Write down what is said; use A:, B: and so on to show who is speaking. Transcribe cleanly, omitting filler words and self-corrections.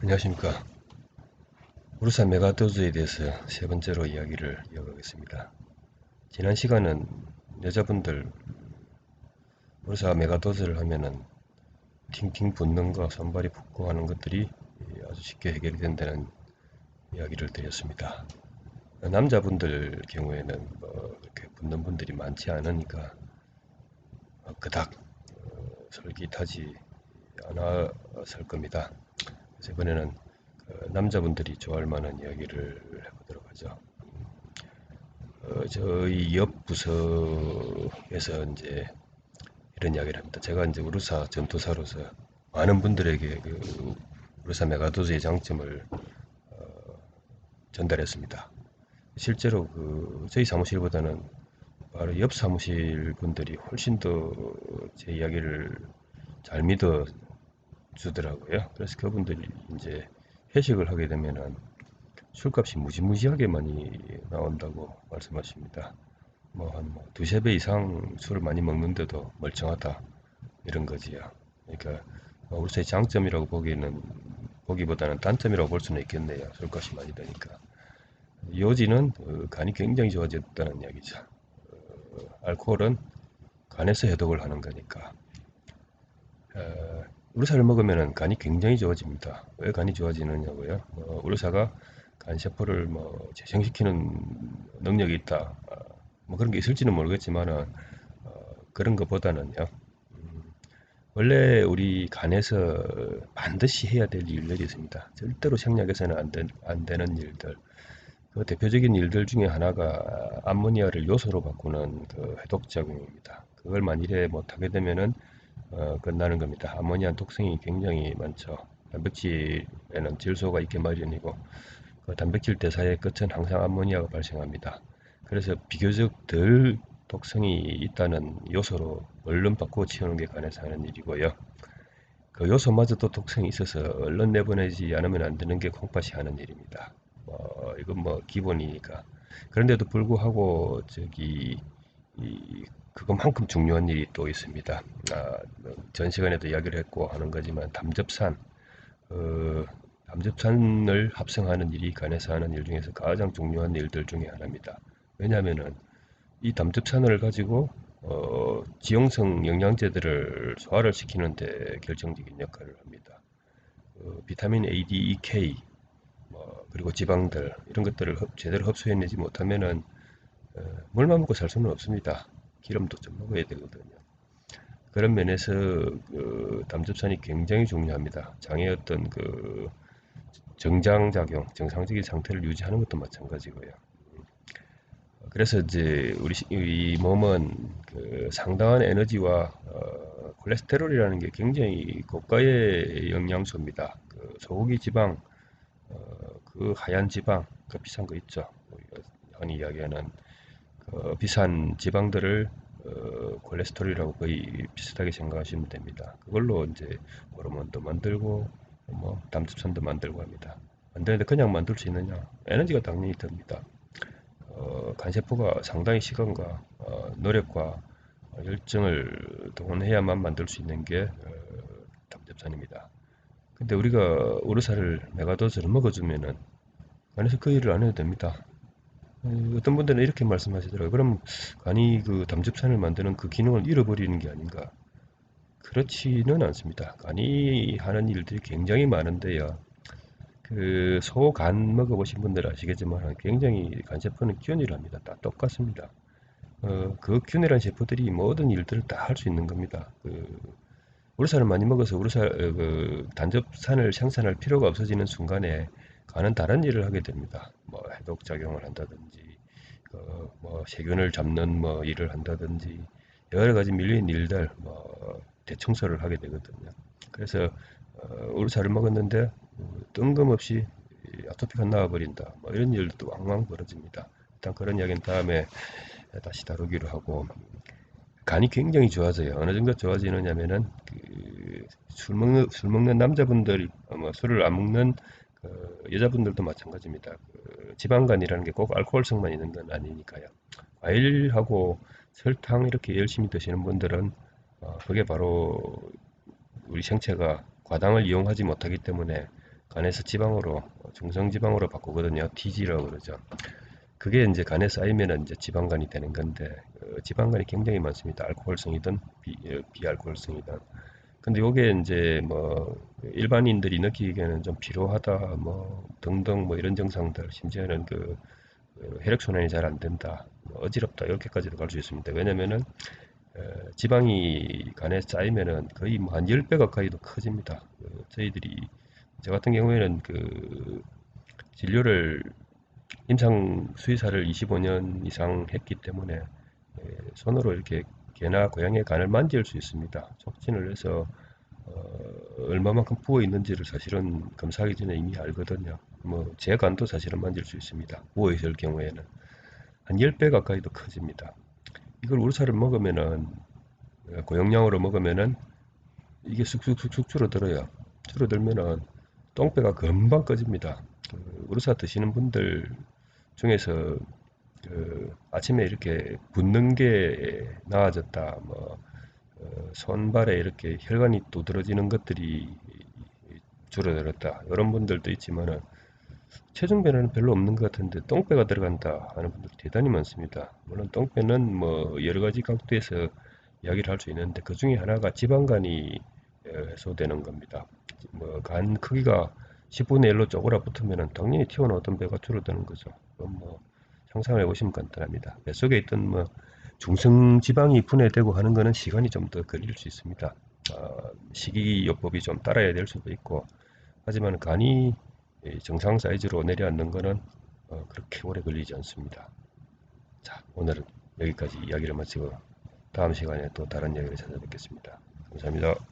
A: 안녕하십니까. 우르사 메가도즈에 대해서 세 번째로 이야기를 이어가겠습니다. 지난 시간은 여자분들 우르사 메가도즈를 하면은 팅팅 붓는 거, 손발이 붓고 하는 것들이 아주 쉽게 해결이 된다는 이야기를 드렸습니다. 남자분들 경우에는 뭐 그렇게 붓는 분들이 많지 않으니까 그닥 솔깃하지 않았을 겁니다. 그래서 이번에는 남자분들이 좋아할 만한 이야기를 해보도록 하죠. 저희 옆 부서에서 이제 이런 이야기를 합니다. 제가 이제 우르사 전투사로서 많은 분들에게 그 우르사 메가도즈의 장점을 전달했습니다. 실제로 그 저희 사무실보다는 바로 옆 사무실 분들이 훨씬 더 제 이야기를 잘 믿어 주더라고요. 그래서 그분들이 이제 회식을 하게 되면은 술값이 무지무지하게 많이 나온다고 말씀하십니다. 뭐 한 두세 배 이상 술을 많이 먹는데도 멀쩡하다 이런 거지요. 그러니까 우리의 장점이라고 보기보다는 단점이라고 볼 수는 있겠네요. 술값이 많이 드니까. 요지는 간이 굉장히 좋아졌다는 이야기죠. 알코올은 간에서 해독을 하는 거니까. 우르사를 먹으면 간이 굉장히 좋아집니다. 왜 간이 좋아지느냐고요? 우르사가 간 세포를 재생시키는 능력이 있다. 뭐 그런 게 있을지는 모르겠지만은 그런 것보다는요. 원래 우리 간에서 반드시 해야 될 일들이 있습니다. 절대로 생략해서는 안 되는 일들. 그 대표적인 일들 중에 하나가 암모니아를 요소로 바꾸는 그 해독작용입니다. 그걸 만일에 못하게 되면은 끝나는 겁니다. 아모니아 독성이 굉장히 많죠. 단백질에는 질소가 있게 마련이고 그 단백질 대사의 끝은 항상 암모니아가 발생합니다. 그래서 비교적 덜 독성이 있다는 요소로 얼른 바꾸어 치우는 게 간에서 하는 일이고요. 그 요소마저도 독성이 있어서 얼른 내보내지 않으면 안 되는 게 콩팥이 하는 일입니다. 이건 뭐 기본이니까. 그런데도 불구하고 그것만큼 중요한 일이 또 있습니다. 전 시간에도 이야기를 했고 하는 거지만 어, 담즙산을 합성하는 일이 간에서 하는 일 중에서 가장 중요한 일들 중에 하나입니다. 왜냐하면은 이 담즙산을 가지고 지용성 영양제들을 소화를 시키는데 결정적인 역할을 합니다. 비타민 A, D, E, K 그리고 지방들 이런 것들을 제대로 흡수해내지 못하면은 물만 먹고 살 수는 없습니다. 기름도 좀 먹어야 되거든요. 그런 면에서 그 담즙산이 굉장히 중요합니다. 장의 어떤 그 정장작용, 정상적인 상태를 유지하는 것도 마찬가지고요. 그래서 이제 우리 몸은 그 상당한 에너지와 콜레스테롤이라는 게 굉장히 고가의 영양소입니다. 그 소고기 지방, 그 하얀 지방, 그 비싼 거 있죠. 우리가 흔히 이야기하는 비싼 지방들을 콜레스테롤이라고 거의 비슷하게 생각하시면 됩니다. 그걸로 이제 호르몬도 만들고 담즙산도 만들고 합니다. 만드는데 그냥 만들 수 있느냐? 에너지가 당연히 듭니다. 간세포가 상당히 시간과 노력과 열정을 동원해야만 만들 수 있는 게 담즙산입니다. 근데 우리가 오르사를 메가도즈를 먹어주면은 간에서 그 일을 안 해도 됩니다. 어떤 분들은 이렇게 말씀하시더라고요. 그럼 간이 그 담즙산을 만드는 그 기능을 잃어버리는 게 아닌가? 그렇지는 않습니다. 간이 하는 일들이 굉장히 많은데요. 그 소간 먹어보신 분들 아시겠지만 굉장히 간세포는 균일합니다. 다 똑같습니다. 그 균일한 세포들이 모든 일들을 다 할 수 있는 겁니다. 우르사를 많이 먹어서 그 단접산을 생산할 필요가 없어지는 순간에 간은 다른 일을 하게 됩니다. 뭐 해독 작용을 한다든지, 세균을 잡는 일을 한다든지 여러 가지 밀린 일들, 대청소를 하게 되거든요. 그래서 우르사를 먹었는데 뜬금없이 아토피가 나와버린다. 뭐 이런 일도 왕왕 벌어집니다. 일단 그런 이야기는 다음에 다시 다루기로 하고 간이 굉장히 좋아져요. 어느 정도 좋아지느냐면은 술 먹는 남자분들 술을 안 먹는 여자분들도 마찬가지입니다. 지방간이라는 게 꼭 알코올성만 있는 건 아니니까요. 과일하고 설탕 이렇게 열심히 드시는 분들은 그게 바로 우리 생체가 과당을 이용하지 못하기 때문에 간에서 지방으로 중성지방으로 바꾸거든요. TG라고 그러죠. 그게 이제 간에 쌓이면은 이제 지방간이 되는 건데 지방간이 굉장히 많습니다. 알코올성이든 비알코올성이든. 근데 요게 이제 뭐 일반인들이 느끼기에는 좀 피로하다 뭐 등등 뭐 이런 증상들 심지어는 혈액순환이 잘 안 된다 뭐 어지럽다 이렇게까지도 갈 수 있습니다. 왜냐면은 지방이 간에 쌓이면은 거의 뭐 한 10배 가까이도 커집니다. 저희들이 저 같은 경우에는 진료를 임상 수의사를 25년 이상 했기 때문에 손으로 이렇게 개나 고양이의 간을 만질 수 있습니다. 촉진을 해서 얼마만큼 부어 있는지를 사실은 검사하기 전에 이미 알거든요. 뭐 제 간도 사실은 만질 수 있습니다. 부어 있을 경우에는 한 10배 가까이도 커집니다. 이걸 우루사를 먹으면은 고용량으로 먹으면은 이게 쑥쑥쑥쑥 줄어들어요. 줄어들면은 똥배가 금방 꺼집니다. 우루사 드시는 분들 중에서 아침에 이렇게 붓는 게 나아졌다, 뭐 손발에 이렇게 혈관이 두드러지는 것들이 줄어들었다 이런 분들도 있지만은 체중 변화는 별로 없는 것 같은데 똥배가 들어간다 하는 분들이 대단히 많습니다. 물론 똥배는 뭐 여러 가지 각도에서 이야기를 할 수 있는데 그 중에 하나가 지방간이 해소되는 겁니다. 뭐 간 크기가 10분의 1로 쪼그라붙으면 당연히 튀어나오던 배가 줄어드는 거죠. 그럼 뭐 상상을 해보시면 간단합니다. 뱃속에 있던 뭐 중성 지방이 분해되고 하는 거는 시간이 좀 더 걸릴 수 있습니다. 식이요법이 좀 따라야 될 수도 있고 하지만 간이 정상 사이즈로 내려앉는 거는 그렇게 오래 걸리지 않습니다. 자, 오늘은 여기까지 이야기를 마치고 다음 시간에 또 다른 이야기를 찾아뵙겠습니다. 감사합니다.